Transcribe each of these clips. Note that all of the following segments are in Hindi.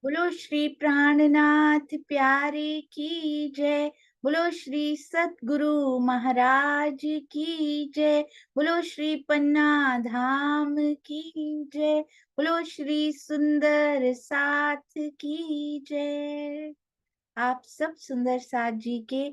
बोलो श्री प्राणनाथ प्यारे की जय। बोलो श्री सतगुरु महाराज की जय। बोलो श्री पन्ना धाम की जय। बोलो श्री सुंदर साथ की जय। आप सब सुंदर साथ जी के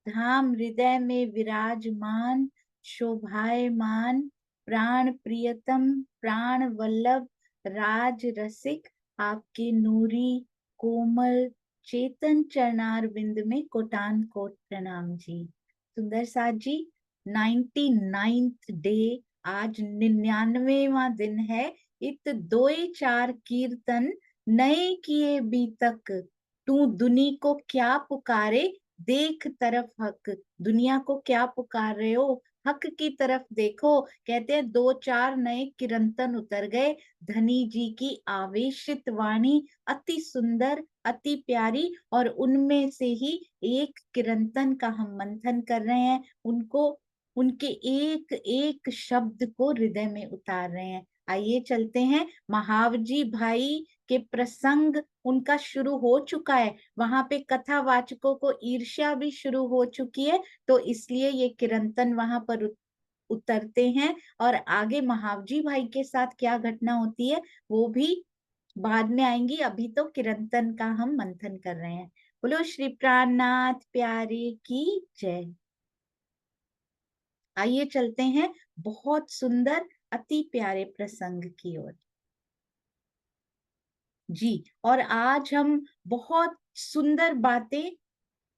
धाम हृदय में विराजमान, शोभायमान, प्राण प्रियतम, प्राण वल्लभ, राज रसिक, आपके नूरी कोमल चेतन चरणार बिंद में कोटान कोट प्रणाम जी। सुंदर साथ जी, 99th डे, आज 99वां दिन है। इत दोए चार कीर्तन नए किए बीतक, तू दुनी को क्या पुकारे, देख तरफ हक। दुनिया को क्या पुकार रहे हो, हक की तरफ देखो। कहते हैं दो चार नए किरंतन उतर गए। धनी जी की आवेशित वाणी अति सुंदर, अति प्यारी, और उनमें से ही एक किरंतन का हम मंथन कर रहे हैं। उनको, उनके एक एक शब्द को हृदय में उतार रहे हैं। आइए चलते हैं। महावजी भाई के प्रसंग उनका शुरू हो चुका है। वहां पे कथावाचकों को ईर्ष्या भी शुरू हो चुकी है, तो इसलिए ये किरंतन वहां पर उतरते हैं। और आगे महावजी भाई के साथ क्या घटना होती है वो भी बाद में आएंगी। अभी तो किरंतन का हम मंथन कर रहे हैं। बोलो श्री प्राणनाथ प्यारे की जय। आइए चलते हैं बहुत सुंदर अति प्यारे प्रसंग की ओर जी। और आज हम बहुत सुंदर बातें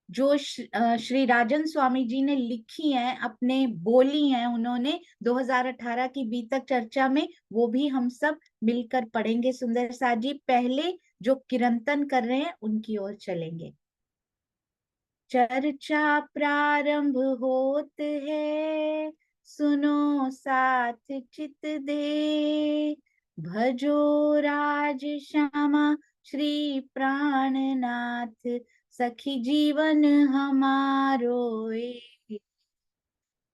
जो श्री राजन स्वामी जी ने लिखी हैं, अपने बोली हैं उन्होंने 2018 की बीतक चर्चा में, वो भी हम सब मिलकर पढ़ेंगे। सुंदर साथ जी पहले जो किरंतन कर रहे हैं उनकी ओर चलेंगे। चर्चा प्रारंभ होत है, सुनो साथ चित दे, भजो राज श्यामा श्री प्राणनाथ, सखी जीवन हमारो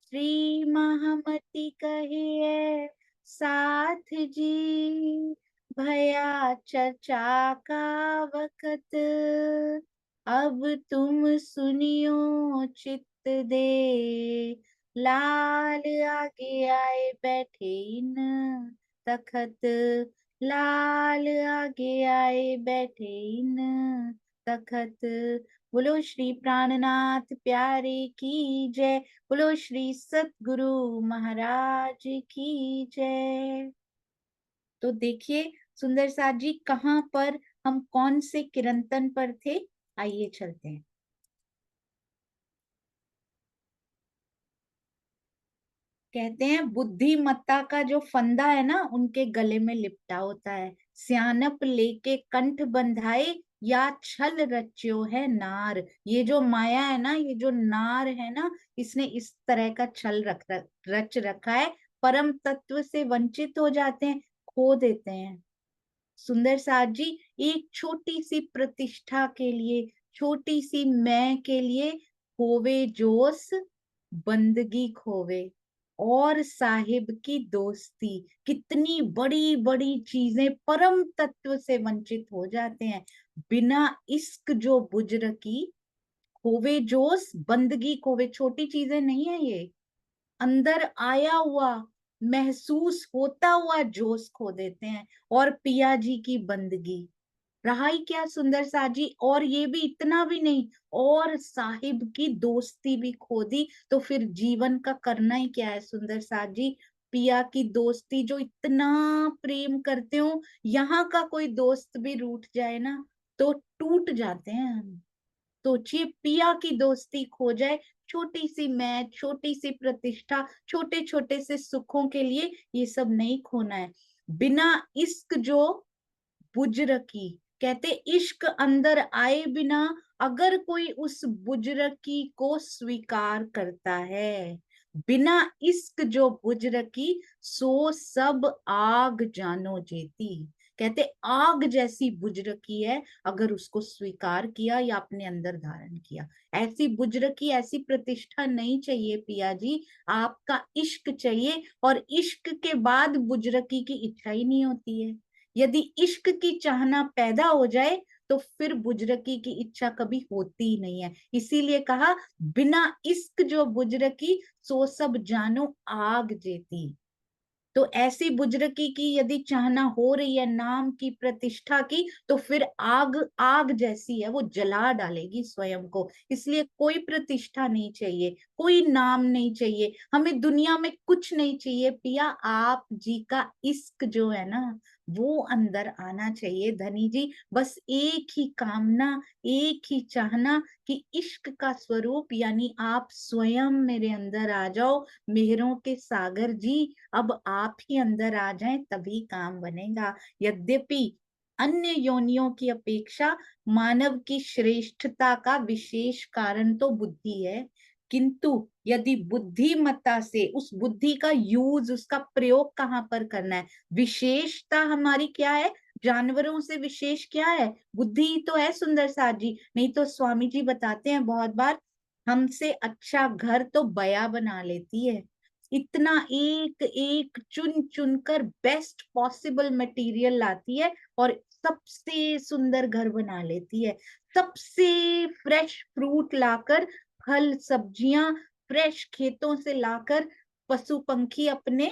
श्री महामति कहिए साथ जी, भया चर्चा का वक्त, अब तुम सुनियो चित्त दे, लाल आगे आए बैठे इन तखत, लाल आगे आए बैठे इन तखत। बोलो श्री प्राणनाथ प्यारे की जय। बोलो श्री सतगुरु महाराज की जय। तो देखिए सुंदर साथ जी, कहाँ पर हम कौन से किरंतन पर थे, आइए चलते हैं। कहते हैं बुद्धिमत्ता का जो फंदा है ना उनके गले में लिपटा होता है। स्यानप लेके कंठ बंधाए, या छल रच्यो है नार। ये जो माया है ना, ये जो नार है ना, इसने इस तरह का छल रच रखा है। परम तत्व से वंचित हो जाते हैं, खो देते हैं। सुंदर साथ जी, एक छोटी सी प्रतिष्ठा के लिए, छोटी सी मैं के लिए खोवे जोश, बंदगी खोवे, और साहिब की दोस्ती। कितनी बड़ी बड़ी चीजें परम तत्व से वंचित हो जाते हैं। बिना इश्क जो बुझ रखी, खोवे जोश, बंदगी खोवे। छोटी चीजें नहीं है ये, अंदर आया हुआ, महसूस होता हुआ जोश खो देते हैं। और पिया जी की बंदगी, रहा ही क्या सुंदर साजी। और ये भी इतना भी नहीं, और साहिब की दोस्ती भी खो दी, तो फिर जीवन का करना ही क्या है सुंदर साजी। पिया की दोस्ती, जो इतना प्रेम करते हो, यहाँ का कोई दोस्त भी रूठ जाए ना तो टूट जाते हैं हम। सोचिए पिया की दोस्ती खो जाए, छोटी सी मैं, छोटी सी प्रतिष्ठा, छोटे छोटे से सुखों के लिए ये सब नहीं खोना है। बिना इश्क जो बुजरकी, कहते इश्क अंदर आए बिना अगर कोई उस बुजरकी को स्वीकार करता है, बिना इश्क जो बुजरकी, सो सब आग जानो जेती। कहते आग जैसी बुजरकी है, अगर उसको स्वीकार किया या अपने अंदर धारण किया। ऐसी बुजरकी, ऐसी प्रतिष्ठा नहीं चाहिए पिया जी, आपका इश्क चाहिए। और इश्क के बाद बुजरकी की इच्छा ही नहीं होती है। यदि इश्क की चाहना पैदा हो जाए तो फिर बुजरकी की इच्छा कभी होती ही नहीं है। इसीलिए कहा, बिना इश्क जो बुजरकी, सो सब जानो आग जेती। तो ऐसी बुजरकी की यदि चाहना हो रही है, नाम की, प्रतिष्ठा की, तो फिर आग आग जैसी है, वो जला डालेगी स्वयं को। इसलिए कोई प्रतिष्ठा नहीं चाहिए, कोई नाम नहीं चाहिए, हमें दुनिया में कुछ नहीं चाहिए पिया, आप जी का इश्क जो है ना, वो अंदर आना चाहिए धनी जी। बस एक ही कामना, एक ही चाहना कि इश्क का स्वरूप यानी आप स्वयं मेरे अंदर आ जाओ, मेहरों के सागर जी, अब आप ही अंदर आ जाएं तभी काम बनेगा। यद्यपि अन्य योनियों की अपेक्षा मानव की श्रेष्ठता का विशेष कारण तो बुद्धि है, किंतु यदि बुद्धिमत्ता से उस बुद्धि का यूज, उसका प्रयोग कहाँ पर करना है, विशेषता हमारी क्या है, जानवरों से विशेष क्या है, बुद्धि ही तो है सुंदर साथ जी। नहीं तो स्वामी जी बताते हैं बहुत बार, हमसे अच्छा घर तो बया बना लेती है। इतना एक एक चुन चुन कर बेस्ट पॉसिबल मटेरियल लाती है और सबसे सुंदर घर बना लेती है। सबसे फ्रेश फ्रूट लाकर, फल सब्जियां फ्रेश खेतों से लाकर पशु पंखी अपने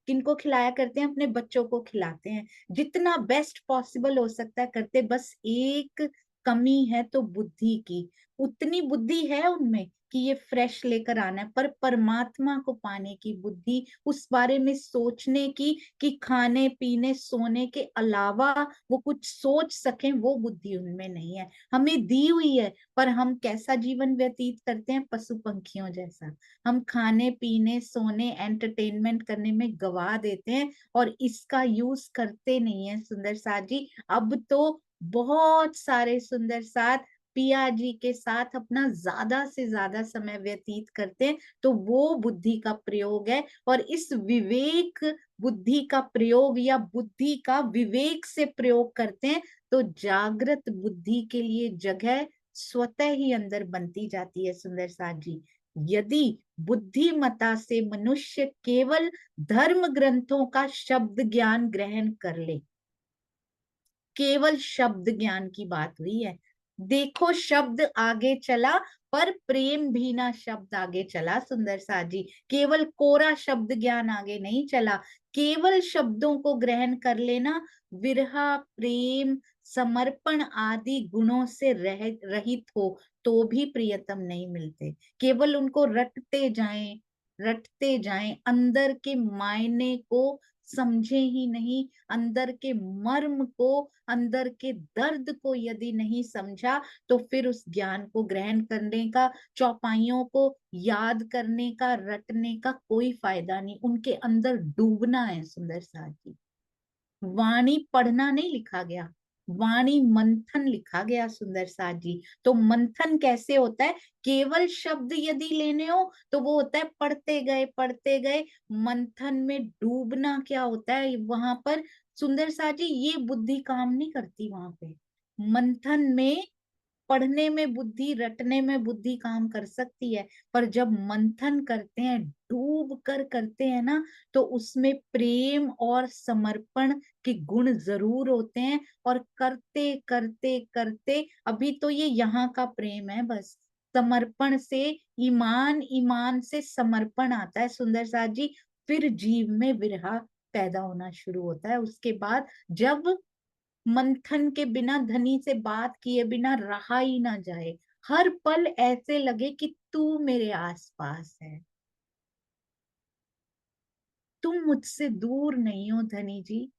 किनको खिलाया करते हैं, अपने बच्चों को खिलाते हैं। जितना बेस्ट पॉसिबल हो सकता है करते, बस एक कमी है तो बुद्धि की। उतनी बुद्धि है उनमें कि ये फ्रेश लेकर आना है, पर परमात्मा को पाने की बुद्धि, उस बारे में सोचने की कि खाने पीने सोने के अलावा वो कुछ सोच सकें, वो बुद्धि उनमें नहीं है। हमें दी हुई है, पर हम कैसा जीवन व्यतीत करते हैं, पशु पंखियों जैसा। हम खाने पीने सोने एंटरटेनमेंट करने में गवा देते हैं और इसका यूज करते नहीं है सुंदर साथ जी। अब तो बहुत सारे सुंदर साथ पिया जी के साथ अपना ज्यादा से ज्यादा समय व्यतीत करते हैं, तो वो बुद्धि का प्रयोग है। और इस विवेक बुद्धि का प्रयोग या बुद्धि का विवेक से प्रयोग करते हैं, तो जागृत बुद्धि के लिए जगह स्वतः ही अंदर बनती जाती है सुंदर साथ जी। यदि बुद्धिमता से मनुष्य केवल धर्म ग्रंथों का शब्द ज्ञान ग्रहण कर ले, केवल शब्द ज्ञान की बात हुई है। देखो शब्द आगे चला, पर प्रेम भी ना शब्द आगे चला सुंदर सा जी। केवल कोरा शब्द ज्ञान आगे नहीं चला। केवल शब्दों को ग्रहण कर लेना, विरहा प्रेम समर्पण आदि गुणों से रहित हो तो भी प्रियतम नहीं मिलते। केवल उनको रटते जाएं, अंदर के मायने को समझे ही नहीं, अंदर के मर्म को, अंदर के दर्द को यदि नहीं समझा, तो फिर उस ज्ञान को ग्रहण करने का, चौपाइयों को याद करने का, रटने का कोई फायदा नहीं। उनके अंदर डूबना है सुंदर साथ जी। वाणी पढ़ना नहीं लिखा गया, वाणी मंथन लिखा गया सुंदर साथ जी। तो मंथन कैसे होता है, केवल शब्द यदि लेने हो तो वो होता है पढ़ते गए। मंथन में डूबना क्या होता है वहां पर सुंदर साथ जी, ये बुद्धि काम नहीं करती वहां पे। मंथन में, पढ़ने में बुद्धि, रटने में बुद्धि काम कर सकती है, पर जब मंथन करते हैं, डूब कर करते हैं ना, तो उसमें प्रेम और समर्पण के गुण जरूर होते हैं। और करते करते करते, अभी तो ये यहाँ का प्रेम है बस, समर्पण से ईमान, ईमान से समर्पण आता है सुंदर साथ जी। फिर जीव में विरह पैदा होना शुरू होता है। उसके बाद जब मंथन के बिना, धनी से बात किए बिना रहा ही ना जाए, हर पल ऐसे लगे कि तू मेरे आसपास है, तुम मुझसे दूर नहीं हो धनी जी।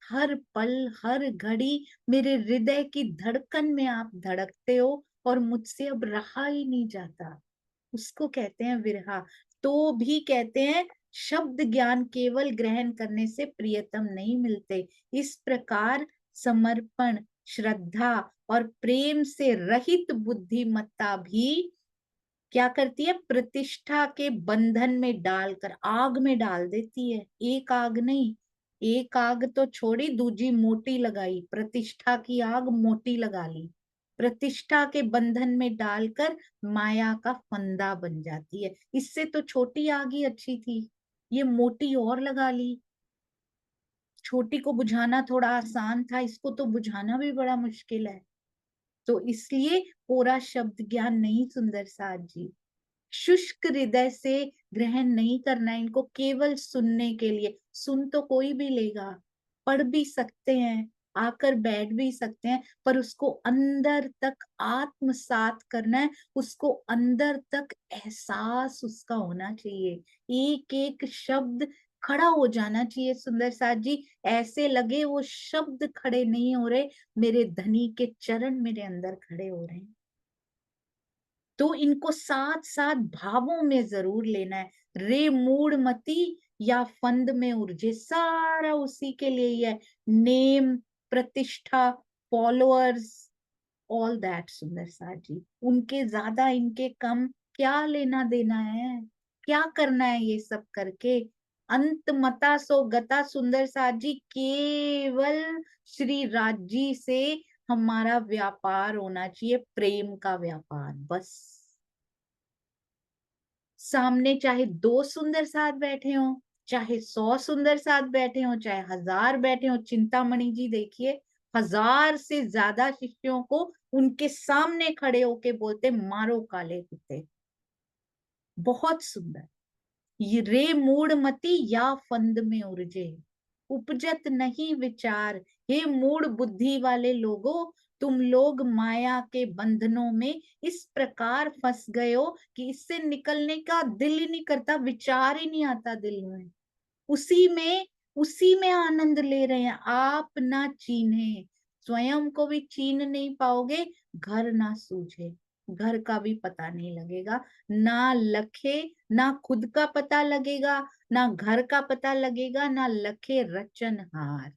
हर पल हर घड़ी मेरे हृदय की धड़कन में आप धड़कते हो और मुझसे अब रहा ही नहीं जाता। उसको कहते हैं विरहा। तो भी कहते हैं शब्द ज्ञान केवल ग्रहण करने से प्रियतम नहीं मिलते। इस प्रकार समर्पण, श्रद्धा और प्रेम से रहित बुद्धिमत्ता भी क्या करती है, प्रतिष्ठा के बंधन में डालकर आग में डाल देती है। एक आग नहीं, एक आग तो छोड़ी, दूजी मोटी लगाई, प्रतिष्ठा की आग मोटी लगा ली, प्रतिष्ठा के बंधन में डालकर माया का फंदा बन जाती है। इससे तो छोटी आग ही अच्छी थी, ये मोटी और लगा ली। छोटी को बुझाना थोड़ा आसान था, इसको तो बुझाना भी बड़ा मुश्किल है। तो इसलिए कोरा शब्द ज्ञान नहीं सुंदर साथ जी, शुष्क हृदय से ग्रहण नहीं करना है इनको, केवल सुनने के लिए। सुन तो कोई भी लेगा, पढ़ भी सकते हैं, आकर बैठ भी सकते हैं, पर उसको अंदर तक आत्मसात करना है, उसको अंदर तक एहसास उसका होना चाहिए। एक एक शब्द खड़ा हो जाना चाहिए सुंदर साथ जी, ऐसे लगे वो शब्द खड़े नहीं हो रहे, मेरे धनी के चरण मेरे अंदर खड़े हो रहे हैं। तो इनको साथ साथ भावों में जरूर लेना है। रे मूढ़मती या फंद में उर्जे, सारा उसी के लिए ही है। नेम, प्रतिष्ठा, फॉलोअर्स, ऑल दैट सुंदर साथ जी, उनके ज्यादा इनके कम क्या लेना देना है, क्या करना है ये सब करके। अंत मता सो गता सुंदर साथ जी, केवल श्री राज्य से हमारा व्यापार होना चाहिए, प्रेम का व्यापार बस। सामने चाहे 2 सुंदर साथ बैठे हो, चाहे 100 सुंदर साथ बैठे हो, चाहे 1000 बैठे हो, चिंतामणि जी देखिए 1000 से ज्यादा शिष्यों को उनके सामने खड़े होके बोलते मारो काले कुत्ते। बहुत सुंदर। ये रे मूढ़मती या फंद में उलझे, उपजत नहीं विचार। हे मूढ़ बुद्धि वाले लोगों, तुम लोग माया के बंधनों में इस प्रकार फंस गए हो कि इससे निकलने का दिल ही नहीं करता, विचार ही नहीं आता दिल में। उसी में उसी में आनंद ले रहे हैं। आप ना चीन्हे, स्वयं को भी चीन नहीं पाओगे, घर ना सूझे, घर का भी पता नहीं लगेगा, ना लखे, ना खुद का पता लगेगा, ना घर का पता लगेगा, ना लखे रचनहार।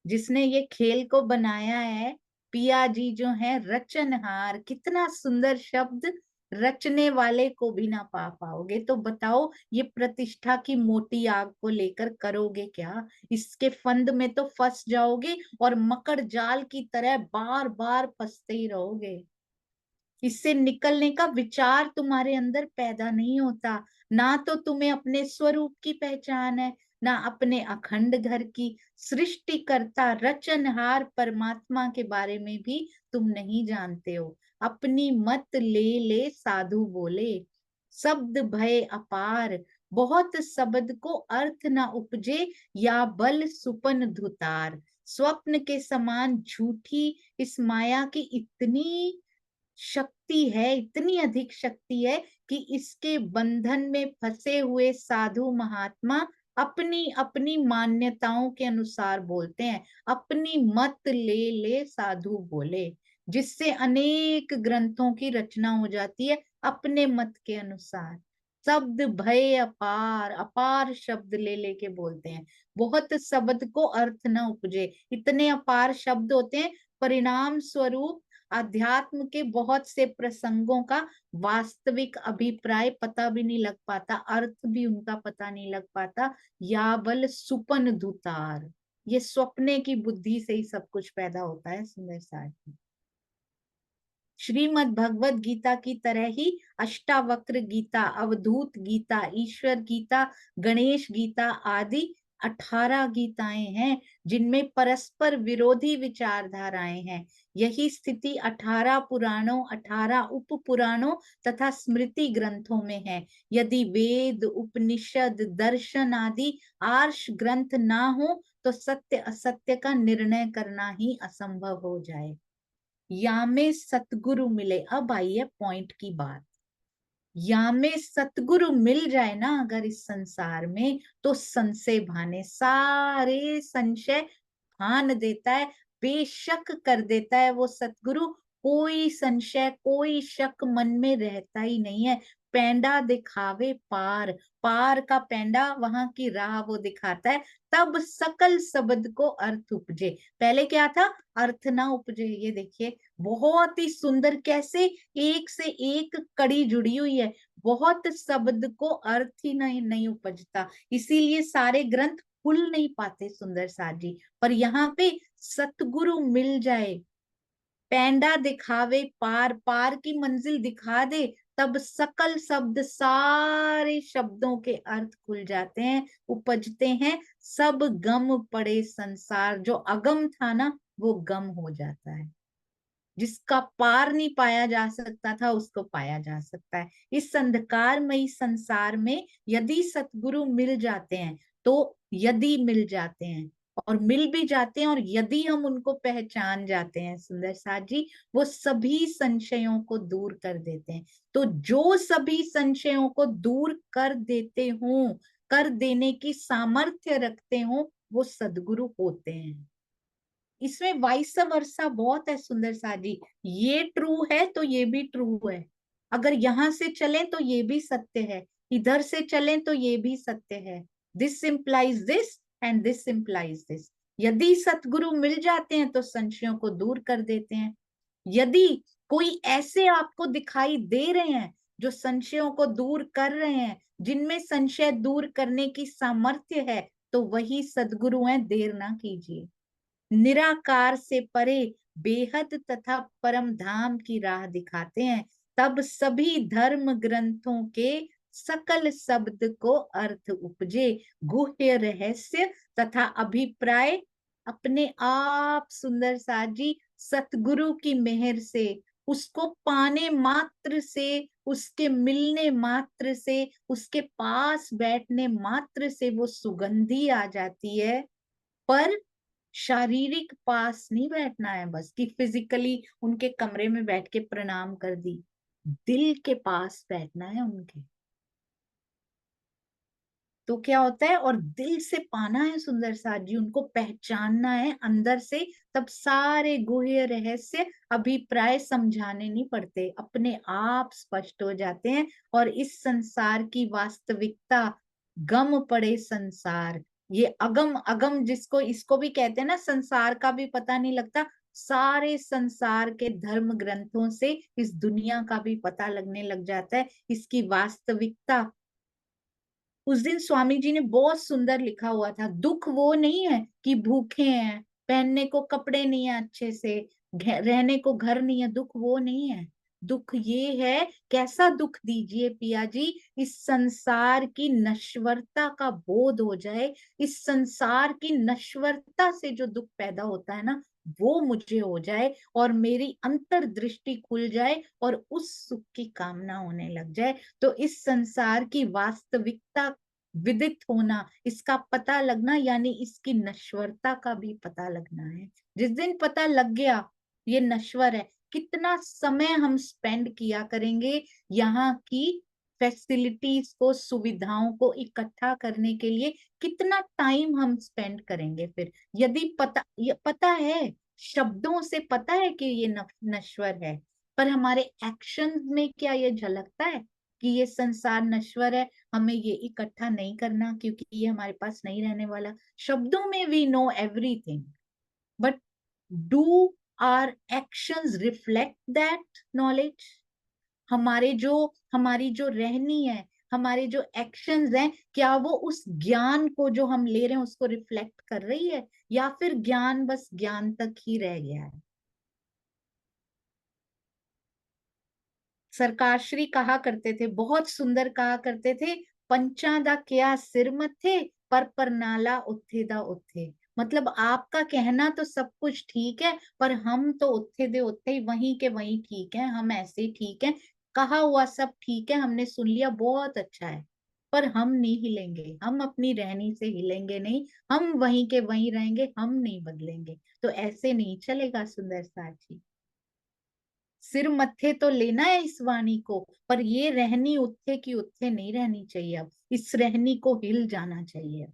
जिसने ये खेल को बनाया है, पिया जी जो है रचनहार, कितना सुंदर शब्द, रचने वाले को भी ना पा पाओगे। तो बताओ ये प्रतिष्ठा की मोटी आग को लेकर करोगे क्या? इसके फंद में तो फंस जाओगे और मकड़ जाल की तरह बार बार फंसते ही रहोगे। इससे निकलने का विचार तुम्हारे अंदर पैदा नहीं होता। ना तो तुम्हें अपने स्वरूप की पहचान है, ना अपने अखंड घर की। सृष्टिकर्ता रचनहार परमात्मा के बारे में भी तुम नहीं जानते हो। अपनी मत ले ले साधु बोले, शब्द भय अपार, बहुत शब्द को अर्थ ना उपजे, या बल सुपन धुतार। स्वप्न के समान झूठी इस माया की इतनी शक्ति है, इतनी अधिक शक्ति है कि इसके बंधन में फंसे हुए साधु महात्मा अपनी अपनी मान्यताओं के अनुसार बोलते हैं। अपनी मत ले ले साधु बोले, जिससे अनेक ग्रंथों की रचना हो जाती है अपने मत के अनुसार। शब्द भय अपार, अपार शब्द ले लेके बोलते हैं। बहुत शब्द को अर्थ न उपजे, इतने अपार शब्द होते हैं, परिणाम स्वरूप अध्यात्म के बहुत से प्रसंगों का वास्तविक अभिप्राय पता भी नहीं लग पाता, अर्थ भी उनका पता नहीं लग पाता। या बल सुपन धुतार, ये स्वप्ने की बुद्धि से ही सब कुछ पैदा होता है सुंदर साथ। श्रीमद् भगवत गीता की तरह ही अष्टावक्र गीता, अवधूत गीता, ईश्वर गीता, गणेश गीता आदि 18 गीताएं हैं, जिनमें परस्पर विरोधी विचारधाराएं हैं। यही स्थिति 18 पुराणों, 18 उप पुराणों तथा स्मृति ग्रंथों में है। यदि वेद, उपनिषद, दर्शन आदि आर्ष ग्रंथ ना हो तो सत्य असत्य का निर्णय करना ही असंभव हो जाए। या में सतगुरु मिले, अब आई है पॉइंट की बात। या में सतगुरु मिल जाए ना अगर इस संसार में, तो संशय भाने, सारे संशय भान देता है, बेशक कर देता है वो सतगुरु। कोई संशय, कोई शक मन में रहता ही नहीं है। पैंडा दिखावे पार, पार का पैंडा, वहां की राह वो दिखाता है, तब सकल शब्द को अर्थ उपजे। पहले क्या था? अर्थ ना उपजे। ये देखिए बहुत ही सुंदर, कैसे एक से एक कड़ी जुड़ी हुई है। बहुत शब्द को अर्थ ही नहीं उपजता, इसीलिए सारे ग्रंथ खुल नहीं पाते सुंदर साथ जी। पर यहाँ पे सतगुरु मिल जाए, पैंडा दिखावे पार, पार की मंजिल दिखा दे, तब सकल शब्द, सारे शब्दों के अर्थ खुल जाते हैं, उपजते हैं, सब गम पड़े संसार। जो अगम था ना, वो गम हो जाता है। जिसका पार नहीं पाया जा सकता था, उसको पाया जा सकता है। इस अंधकारमयी संसार में यदि सतगुरु मिल जाते हैं, तो यदि मिल जाते हैं और मिल भी जाते हैं, और यदि हम उनको पहचान जाते हैं सुंदर साथ जी, वो सभी संशयों को दूर कर देते हैं। तो जो सभी संशयों को दूर कर देते हों, कर देने की सामर्थ्य रखते हों, वो सदगुरु होते हैं। इसमें वाइस वर्सा बहुत है सुंदर सा जी। ये ट्रू है तो ये भी ट्रू है, अगर यहां से चलें तो ये भी सत्य है, इधर से चलें तो ये भी सत्य है। This implies this and this implies this. यदि सतगुरु मिल जाते हैं तो संशयों को दूर कर देते हैं। यदि कोई ऐसे आपको दिखाई दे रहे हैं जो संशयों को दूर कर रहे हैं, जिनमें संशय दूर करने की सामर्थ्य है, तो वही सदगुरु हैं, देर ना कीजिए। निराकार से परे बेहद तथा परम धाम की राह दिखाते हैं। तब सभी धर्म ग्रंथों के सकल शब्द को अर्थ उपजे, गुह्य रहस्य तथा अभिप्राय अपने आप सुंदर साथ जी सतगुरु की मेहर से, उसको पाने मात्र से, उसके मिलने मात्र से, उसके पास बैठने मात्र से वो सुगंधी आ जाती है। पर शारीरिक पास नहीं बैठना है बस कि फिजिकली उनके कमरे में बैठ के प्रणाम कर दी, दिल के पास बैठना है उनके। तो क्या होता है, और दिल से पाना है सुंदर साथ जी, उनको पहचानना है अंदर से। तब सारे गुह्य रहस्य अभिप्राय समझाने नहीं पड़ते, अपने आप स्पष्ट हो जाते हैं। और इस संसार की वास्तविकता, गम पड़े संसार, ये अगम अगम जिसको इसको भी कहते हैं ना, संसार का भी पता नहीं लगता, सारे संसार के धर्म ग्रंथों से इस दुनिया का भी पता लगने लग जाता है, इसकी वास्तविकता। उस दिन स्वामी जी ने बहुत सुंदर लिखा हुआ था, दुख वो नहीं है कि भूखे हैं, पहनने को कपड़े नहीं है अच्छे से, रहने को घर नहीं है, दुख वो नहीं है। दुख ये है, कैसा दुख दीजिए पिया जी, इस संसार की नश्वरता का बोध हो जाए। इस संसार की नश्वरता से जो दुख पैदा होता है ना, वो मुझे हो जाए और मेरी अंतर्दृष्टि खुल जाए और उस सुख की कामना होने लग जाए। तो इस संसार की वास्तविकता विदित होना, इसका पता लगना, यानी इसकी नश्वरता का भी पता लगना है। जिस दिन पता लग गया ये नश्वर है, कितना समय हम स्पेंड किया करेंगे यहाँ की फैसिलिटीज को, सुविधाओं को इकट्ठा करने के लिए, कितना टाइम हम स्पेंड करेंगे फिर। यदि पता है, शब्दों से पता है कि ये नश्वर है, पर हमारे एक्शन में क्या ये झलकता है कि ये संसार नश्वर है, हमें ये इकट्ठा नहीं करना क्योंकि ये हमारे पास नहीं रहने वाला। शब्दों में we know everything, but do our actions reflect that knowledge? हमारी जो रहनी है, हमारे जो एक्शंस हैं, क्या वो उस ज्ञान को जो हम ले रहे हैं उसको रिफ्लेक्ट कर रही है, या फिर ज्ञान बस ज्ञान तक ही रह गया है? सरकार श्री कहा करते थे, बहुत सुंदर कहा करते थे, पंचा दा क्या सिर मथे, पर नाला उत्थे दा उत्थे। मतलब आपका कहना तो सब कुछ ठीक है, पर हम तो उत्थे दे उत्थे ही, वहीं के वहीं ठीक है, हम ऐसे ही ठीक है। कहा हुआ सब ठीक है, हमने सुन लिया, बहुत अच्छा है, पर हम नहीं हिलेंगे, हम अपनी रहनी से हिलेंगे नहीं, हम वहीं के वहीं रहेंगे, हम नहीं बदलेंगे। तो ऐसे नहीं चलेगा सुंदर साथी। सिर मत्थे तो लेना है इस वाणी को, पर ये रहनी उत्थे की उत्थे नहीं रहनी चाहिए। अब इस रहनी को हिल जाना चाहिए।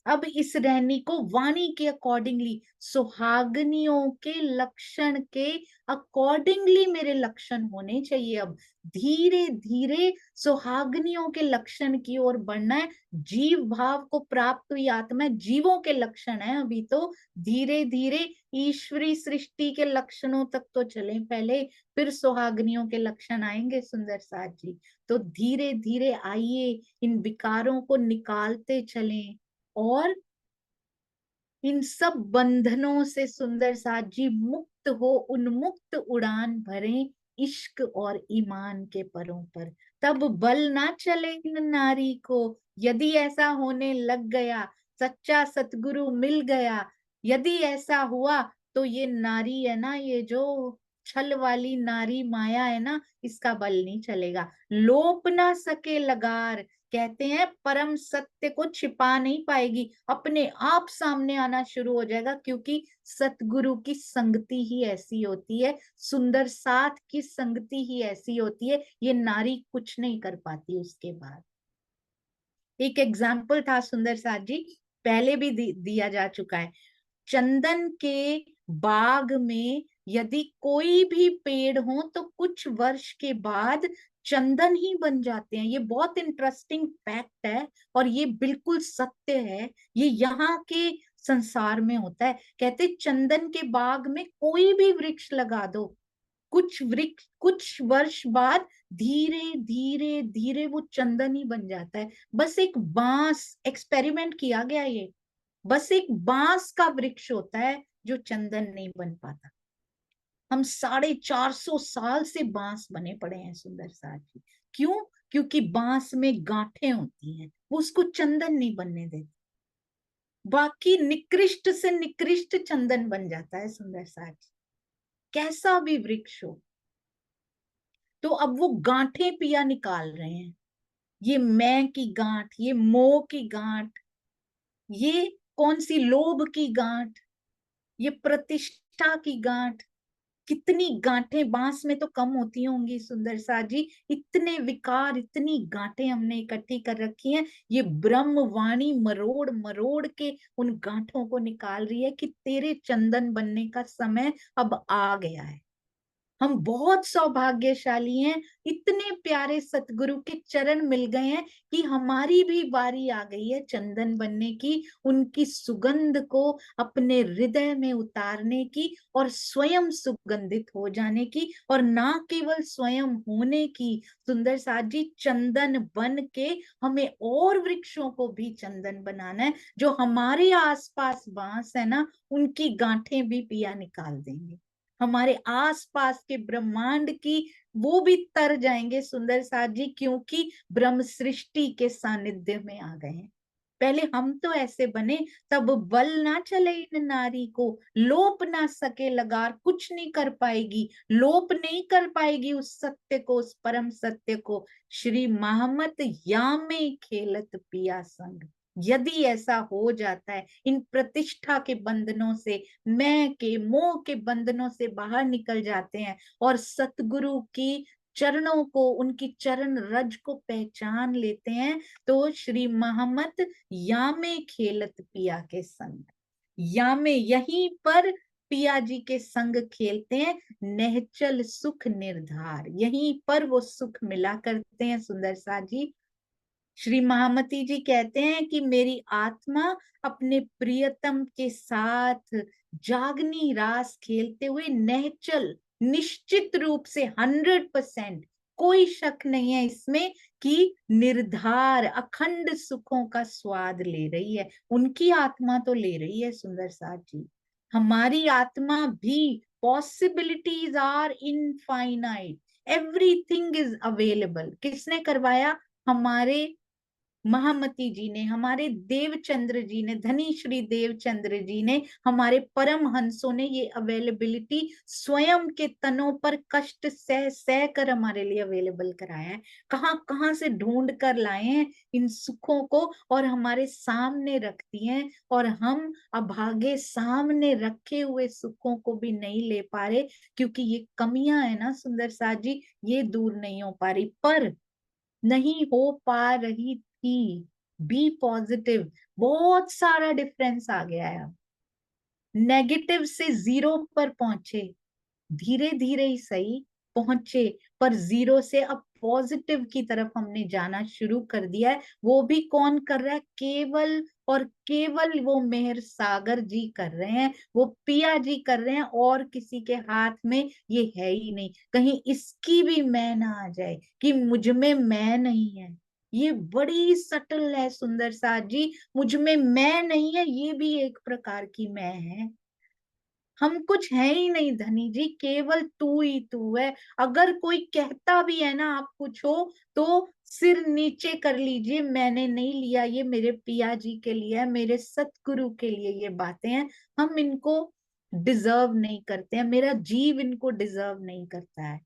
अब इस रहनी को वाणी के अकॉर्डिंगली, सुहागनियों के लक्षण के अकॉर्डिंगली मेरे लक्षण होने चाहिए। अब धीरे धीरे सुहागनियों के लक्षण की ओर बढ़ना है। जीव भाव को प्राप्त हुई आत्मा जीवों के लक्षण है, अभी तो धीरे धीरे ईश्वरी सृष्टि के लक्षणों तक तो चले पहले, फिर सुहागनियों के लक्षण आएंगे सुंदर साथ जी। तो धीरे धीरे आइए, इन विकारों को निकालते चलें और इन सब बंधनों से सुंदर साथ जी मुक्त हो, उन्मुक्त उड़ान भरें। इश्क और ईमान के परों पर। तब बल ना चले इन नारी को, यदि ऐसा होने लग गया, सच्चा सतगुरु मिल गया। यदि ऐसा हुआ तो ये नारी है ना, ये जो छल वाली नारी माया है ना, इसका बल नहीं चलेगा। लोप ना सके लगार, कहते हैं परम सत्य को छिपा नहीं पाएगी, अपने आप सामने आना शुरू हो जाएगा, क्योंकि सतगुरु की संगति ही ऐसी होती है, सुंदर साथ की संगति ही ऐसी होती है, ये नारी कुछ नहीं कर पाती उसके बाद। एक एग्जाम्पल था सुंदर साथ जी, पहले भी दिया जा चुका है। चंदन के बाग में यदि कोई भी पेड़ हो तो कुछ वर्ष के बाद चंदन ही बन जाते हैं। ये बहुत इंटरेस्टिंग फैक्ट है और ये बिल्कुल सत्य है। ये यहाँ के संसार में होता है। कहते चंदन के बाग में कोई भी वृक्ष लगा दो, कुछ वर्ष बाद धीरे धीरे धीरे वो चंदन ही बन जाता है। बस एक बांस, एक्सपेरिमेंट किया गया ये, बस एक बांस का वृक्ष होता है जो चंदन नहीं बन पाता। हम 450 साल से बांस बने पड़े हैं सुंदर साथ जी। क्यों? क्योंकि बांस में गांठें होती हैं, वो उसको चंदन नहीं बनने देती। बाकी निकृष्ट से निकृष्ट चंदन बन जाता है सुंदर साथ जी, कैसा भी वृक्ष हो। तो अब वो गांठें पिया निकाल रहे हैं, ये मैं की गांठ, ये मोह की गांठ, ये कौन सी लोभ की गांठ, ये प्रतिष्ठा की गांठ। कितनी गांठें बांस में तो कम होती होंगी सुंदर सा जी, इतने विकार, इतनी गांठें हमने इकट्ठी कर रखी हैं। ये ब्रह्म वाणी मरोड़ मरोड़ के उन गांठों को निकाल रही है कि तेरे चंदन बनने का समय अब आ गया है। हम बहुत सौभाग्यशाली हैं, इतने प्यारे सतगुरु के चरण मिल गए हैं कि हमारी भी बारी आ गई है चंदन बनने की, उनकी सुगंध को अपने हृदय में उतारने की और स्वयं सुगंधित हो जाने की। और ना केवल स्वयं होने की सुंदर साथ जी, चंदन बन के हमें और वृक्षों को भी चंदन बनाना है। जो हमारे आसपास बांस है ना, उनकी गांठें भी पिया निकाल देंगे, हमारे आसपास के ब्रह्मांड की वो भी तर जाएंगे सुंदर साथ जी, क्योंकि ब्रह्म सृष्टि के सानिध्य में आ गए हैं। पहले हम तो ऐसे बने, तब बल ना चले इन नारी को, लोप ना सके लगार, कुछ नहीं कर पाएगी, लोप नहीं कर पाएगी उस सत्य को, उस परम सत्य को। श्री महामत यामे खेलत पिया संग। यदि ऐसा हो जाता है, इन प्रतिष्ठा के बंधनों से, मैं के मोह के बंधनों से बाहर निकल जाते हैं और सतगुरु की चरणों को, उनकी चरण रज को पहचान लेते हैं, तो श्री महमत यामे खेलत पिया के संग, यामे यहीं पर पिया जी के संग खेलते हैं, नेहचल सुख निर्धार, यहीं पर वो सुख मिला करते हैं सुंदर सा जी। श्री महामती जी कहते हैं कि मेरी आत्मा अपने प्रियतम के साथ जागनी रास खेलते हुए नेहचल, निश्चित रूप से 100%, कोई शक नहीं है इसमें, कि निर्धार अखंड सुखों का स्वाद ले रही है। उनकी आत्मा तो ले रही है सुंदर साथ जी, हमारी आत्मा भी, possibilities are infinite, everything is available. किसने करवाया? हमारे महामती जी ने, हमारे देवचंद्र जी ने, धनी श्री देवचंद्र जी ने, हमारे परम हंसों ने ये अवेलेबिलिटी स्वयं के तनों पर कष्ट सह सह कर हमारे लिए अवेलेबल कराया है। कहाँ कहाँ से ढूंढ कर लाए हैं इन सुखों को और हमारे सामने रखती हैं, और हम अभागे सामने रखे हुए सुखों को भी नहीं ले पा रहे, क्योंकि ये कमियां है ना सुंदर साथ जी, ये दूर नहीं हो पा रही। पर नहीं हो पा रही थी, बी पॉजिटिव, बहुत सारा डिफरेंस आ गया है। नेगेटिव से जीरो पर पहुंचे, धीरे धीरे ही सही पहुंचे, पर जीरो से अब पॉजिटिव की तरफ हमने जाना शुरू कर दिया है। वो भी कौन कर रहा है? केवल और केवल वो मेहर सागर जी कर रहे हैं, वो पिया जी कर रहे हैं, और किसी के हाथ में ये है ही नहीं। कहीं इसकी भी मैं ना आ जाए कि मुझ में मैं नहीं है, ये बड़ी सटल है सुंदर साथ जी। मुझ में मैं नहीं है, ये भी एक प्रकार की मैं है। हम कुछ है ही नहीं धनी जी, केवल तू ही तू है। अगर कोई कहता भी है ना आप कुछ हो, तो सिर नीचे कर लीजिए, मैंने नहीं लिया, ये मेरे पिया जी के लिए है, मेरे सतगुरु के लिए ये बातें हैं। हम इनको डिजर्व नहीं करते हैं, मेरा जीव इनको डिजर्व नहीं करता है।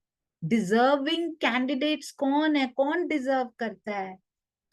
डिजर्विंग कैंडिडेट्स कौन है, कौन डिजर्व करता है?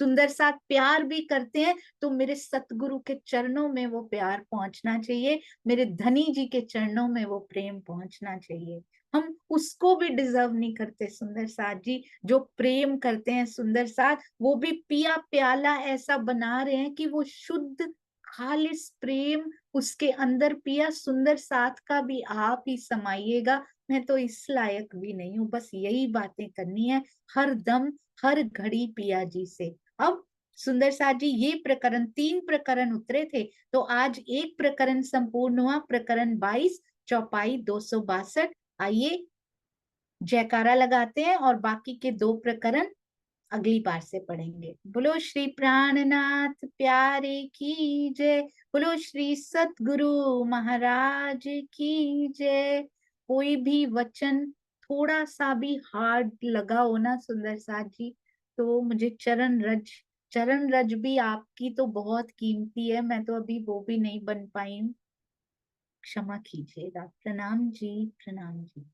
सुंदर साथ प्यार भी करते हैं तो मेरे सतगुरु के चरणों में वो प्यार पहुंचना चाहिए, मेरे धनी जी के चरणों में वो प्रेम पहुंचना चाहिए। हम उसको भी डिजर्व नहीं करते सुंदर साथ जी। जो प्रेम करते हैं सुंदर साथ, वो भी पिया प्याला ऐसा बना रहे हैं कि वो शुद्ध खालिस प्रेम उसके अंदर पिया सुंदर साथ का भी आप ही समाइएगा। मैं तो इस लायक भी नहीं हूँ, बस यही बातें करनी है हर दम हर घड़ी पिया जी से। अब सुंदर साथ जी, ये प्रकरण 3 प्रकरण उतरे थे, तो आज एक प्रकरण संपूर्ण हुआ, प्रकरण 22, चौपाई 262। आइए जयकारा लगाते हैं और बाकी के 2 प्रकरण अगली बार से पढ़ेंगे। बोलो श्री प्राणनाथ प्यारे की जय। बोलो श्री सतगुरु महाराज की जय। कोई भी वचन थोड़ा सा भी हार्ड लगा हो ना सुंदर साथ जी, तो मुझे चरण रज भी आपकी तो बहुत कीमती है, मैं तो अभी वो भी नहीं बन पाई हूँ, क्षमा कीजिएगा। प्रणाम जी, प्रणाम जी।